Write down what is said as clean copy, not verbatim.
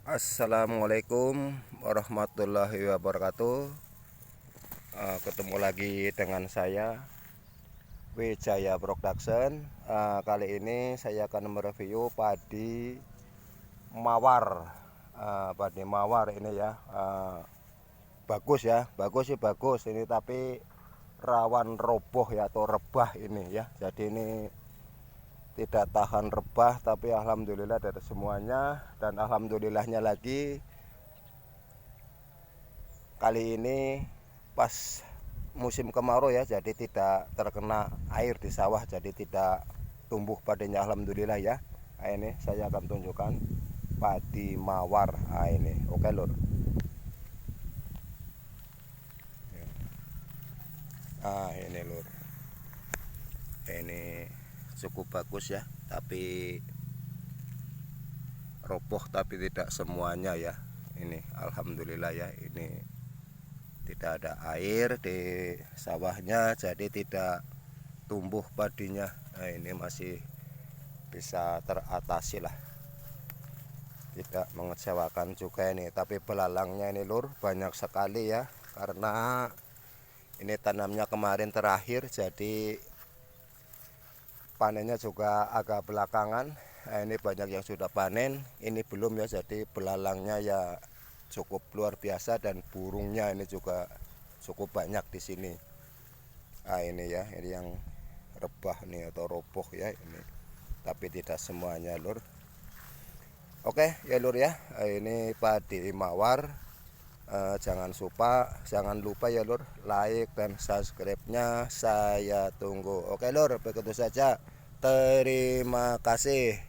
Assalamualaikum warahmatullahi wabarakatuh. Ketemu lagi dengan saya Wijaya Production. Kali ini saya akan mereview padi mawar. Padi mawar ini ya, bagus ya, bagus sih bagus ini, tapi rawan roboh ya atau rebah ini ya. Jadi ini tidak tahan rebah, tapi alhamdulillah dari semuanya. Dan alhamdulillahnya lagi, kali ini pas musim kemarau ya, jadi tidak terkena air di sawah, jadi tidak tumbuh padinya, alhamdulillah ya. Ini saya akan tunjukkan padi mawar. Ini oke lur. Ini lur, ini cukup bagus ya, tapi roboh tapi tidak semuanya ya. Ini alhamdulillah ya, ini tidak ada air di sawahnya, jadi tidak tumbuh padinya. Ini masih bisa teratasi lah, tidak mengecewakan juga ini. Tapi belalangnya ini lur banyak sekali ya, karena ini tanamnya kemarin terakhir, jadi panennya juga agak belakangan. Ini banyak yang sudah panen, ini belum ya, jadi belalangnya ya cukup luar biasa, dan burungnya ini juga cukup banyak di sini. Ini ya, ini yang rebah nih atau roboh ya ini, tapi tidak semuanya lur. Oke ya lur ya, ini padi mawar. Jangan lupa ya lur, like dan subscribe-nya saya tunggu. Oke lur, begitu saja. Terima kasih.